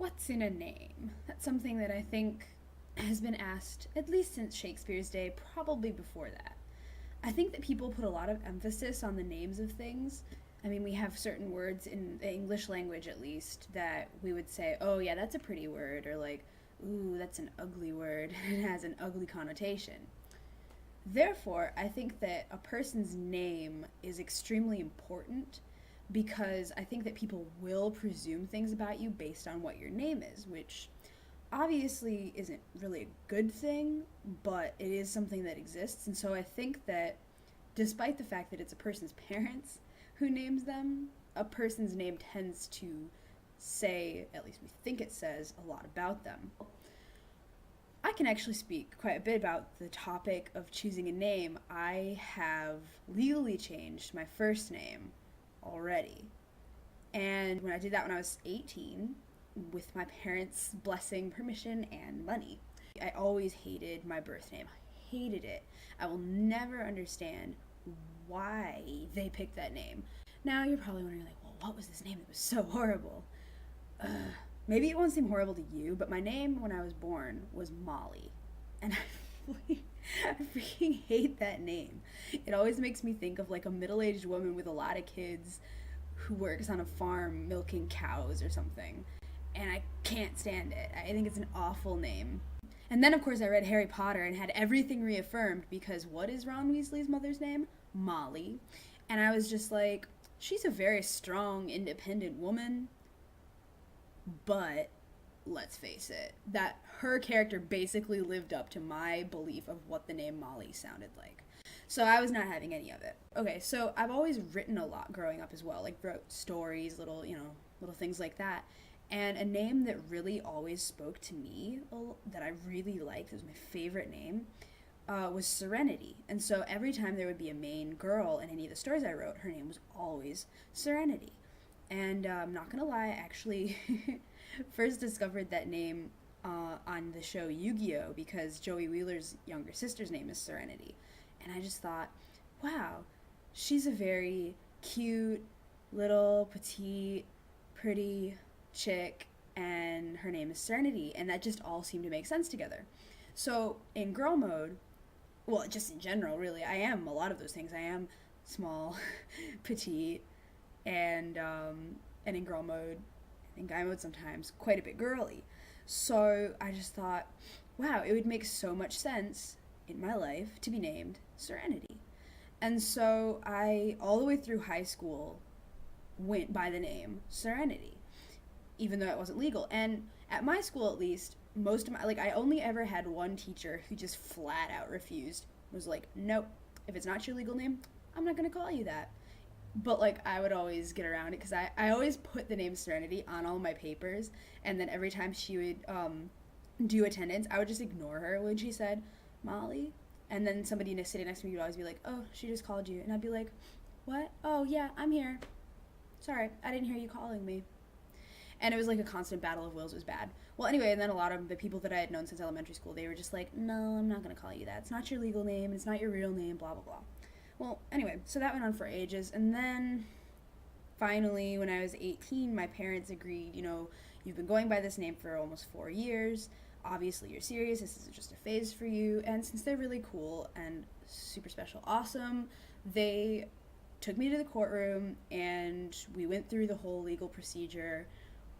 What's in a name? That's something that I think has been asked at least since Shakespeare's day, probably before that. I think that people put a lot of emphasis on the names of things. I mean, we have certain words in the English language, at least, that we would say, oh, yeah, that's a pretty word, or like, ooh, that's an ugly word. It has an ugly connotation. Therefore, I think that a person's name is extremely important because I think that people will presume things about you based on what your name is, which obviously isn't really a good thing, but it is something that exists. And so I think that despite the fact that it's a person's parents who names them, a person's name tends to say, at least we think it says, a lot about them. I can actually speak quite a bit about the topic of choosing a name. I have legally changed my first name already. And when I did that when I was 18, with my parents' blessing, permission, and money. I always hated my birth name. I hated it. I will never understand why they picked that name. Now you're probably wondering, like, well, what was this name that was so horrible? Maybe it won't seem horrible to you, but my name when I was born was Molly. And I freaking hate that name. It always makes me think of like a middle-aged woman with a lot of kids who works on a farm milking cows or something. And I can't stand it. I think it's an awful name. And then, of course, I read Harry Potter and had everything reaffirmed because what is Ron Weasley's mother's name? Molly. And I was just like, she's a very strong, independent woman, but let's face it, that her character basically lived up to my belief of what the name Molly sounded like. So I was not having any of it. Okay, so I've always written a lot growing up as well, like wrote stories, little things like that. And a name that really always spoke to me, that I really liked, it was my favorite name, was Serenity. And so every time there would be a main girl in any of the stories I wrote, her name was always Serenity. And I'm not gonna lie, I actually first discovered that name on the show Yu-Gi-Oh! Because Joey Wheeler's younger sister's name is Serenity. And I just thought, wow, she's a very cute, little, petite, pretty chick, and her name is Serenity. And that just all seemed to make sense together. So in girl mode, well, just in general, really, I am a lot of those things. I am small, petite, and in girl mode, in guy mode sometimes, quite a bit girly. So I just thought, wow, it would make so much sense in my life to be named Serenity. And so I, all the way through high school, went by the name Serenity, even though it wasn't legal. And at my school, at least, most of my, like, I only ever had one teacher who just flat out refused, was like, nope, if it's not your legal name, I'm not going to call you that. But, like, I would always get around it because I always put the name Serenity on all my papers, and then every time she would do attendance, I would just ignore her when she said, Molly, and then somebody sitting next to me would always be like, oh, she just called you, and I'd be like, what? Oh, yeah, I'm here. Sorry, I didn't hear you calling me. And it was like a constant battle of wills. It was bad. Well, anyway, and then a lot of the people that I had known since elementary school, they were just like, no, I'm not going to call you that. It's not your legal name. It's not your real name, blah, blah, blah. Well, anyway, so that went on for ages. And then finally, when I was 18, my parents agreed, you've been going by this name for almost 4 years. Obviously, you're serious. This is just a phase for you. And since they're really cool and super special, awesome, they took me to the courtroom and we went through the whole legal procedure,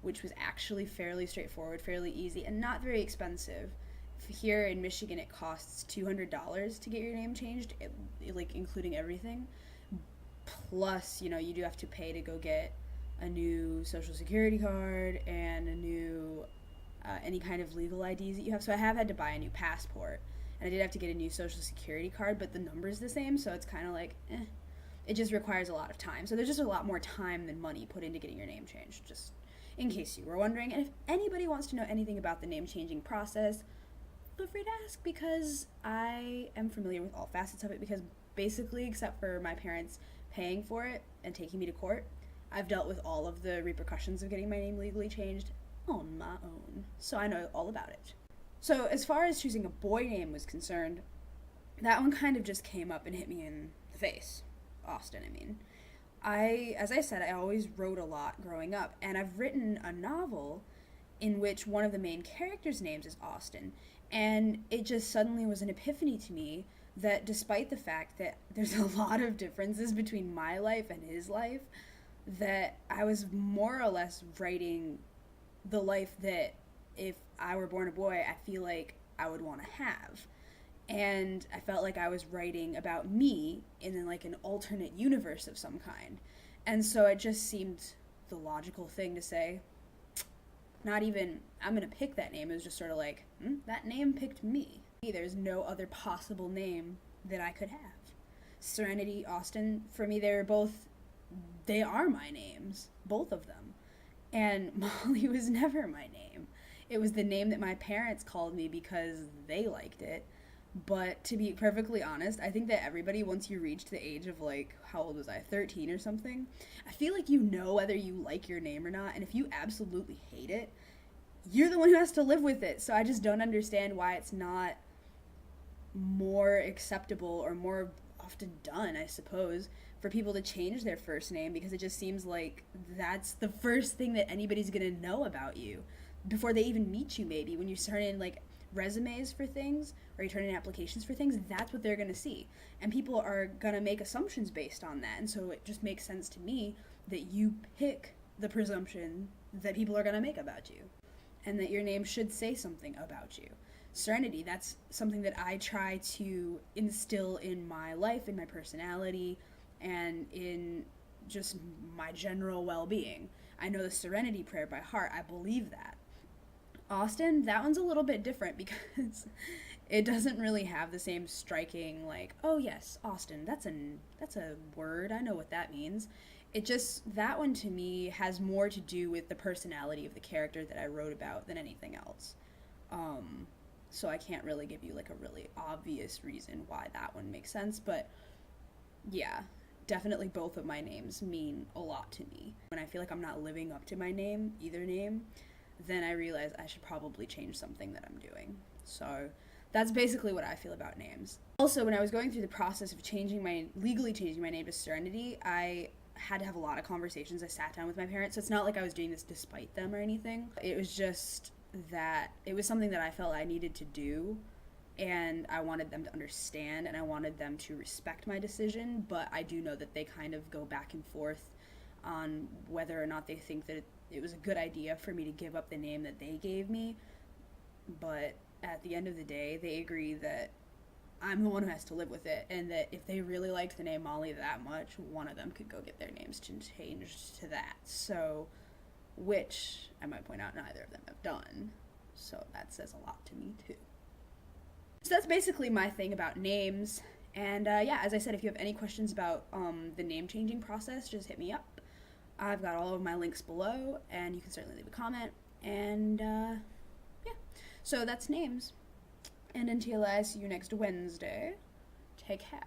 which was actually fairly straightforward, fairly easy, and not very expensive. Here in Michigan, it costs $200 to get your name changed, like including everything. Plus, you do have to pay to go get a new social security card and a new any kind of legal IDs that you have. So I have had to buy a new passport, and I did have to get a new social security card, but the number's the same, so it's kind of like, It just requires a lot of time. So there's just a lot more time than money put into getting your name changed, just in case you were wondering. And if anybody wants to know anything about the name changing process, feel free to ask, because I am familiar with all facets of it, because basically, except for my parents paying for it and taking me to court, I've dealt with all of the repercussions of getting my name legally changed on my own. So I know all about it. So as far as choosing a boy name was concerned, that one kind of just came up and hit me in the face. Austin, I mean. As I said, I always wrote a lot growing up, and I've written a novel, in which one of the main characters' names is Austin. And it just suddenly was an epiphany to me that despite the fact that there's a lot of differences between my life and his life, that I was more or less writing the life that if I were born a boy, I feel like I would want to have. And I felt like I was writing about me in like an alternate universe of some kind. And so it just seemed the logical thing to say, not even, I'm going to pick that name. It was just sort of like, that name picked me. There's no other possible name that I could have. Serenity, Austin, for me, they are my names, both of them. And Molly was never my name. It was the name that my parents called me because they liked it. But to be perfectly honest, I think that everybody, once you reach the age of like, how old was I, 13 or something, I feel like you know whether you like your name or not, and if you absolutely hate it, you're the one who has to live with it. So I just don't understand why it's not more acceptable or more often done, I suppose, for people to change their first name, because it just seems like that's the first thing that anybody's gonna know about you before they even meet you. Maybe when you start in like resumes for things or you turn in applications for things, that's what they're going to see, and people are going to make assumptions based on that. And so it just makes sense to me that you pick the presumption that people are going to make about you, and that your name should say something about you. Serenity, that's something that I try to instill in my life, in my personality, and in just my general well-being. I know the Serenity prayer by heart. I believe that. Austin, that one's a little bit different because it doesn't really have the same striking, like, oh yes, Austin, that's a word, I know what that means. It just, that one to me has more to do with the personality of the character that I wrote about than anything else. So I can't really give you like a really obvious reason why that one makes sense, but yeah, definitely both of my names mean a lot to me. When I feel like I'm not living up to my name, either name, then I realize I should probably change something that I'm doing. So that's basically what I feel about names. Also, when I was going through the process of legally changing my name to Serenity, I had to have a lot of conversations. I sat down with my parents, so it's not like I was doing this despite them or anything. It was just that it was something that I felt I needed to do, and I wanted them to understand, and I wanted them to respect my decision, but I do know that they kind of go back and forth on whether or not they think that it was a good idea for me to give up the name that they gave me. But at the end of the day, they agree that I'm the one who has to live with it, and that if they really liked the name Molly that much, one of them could go get their names changed to that. So, which, I might point out, neither of them have done. So that says a lot to me, too. So that's basically my thing about names. And yeah, as I said, if you have any questions about the name changing process, just hit me up. I've got all of my links below, and you can certainly leave a comment. And yeah, so that's names. And until I see you next Wednesday, take care.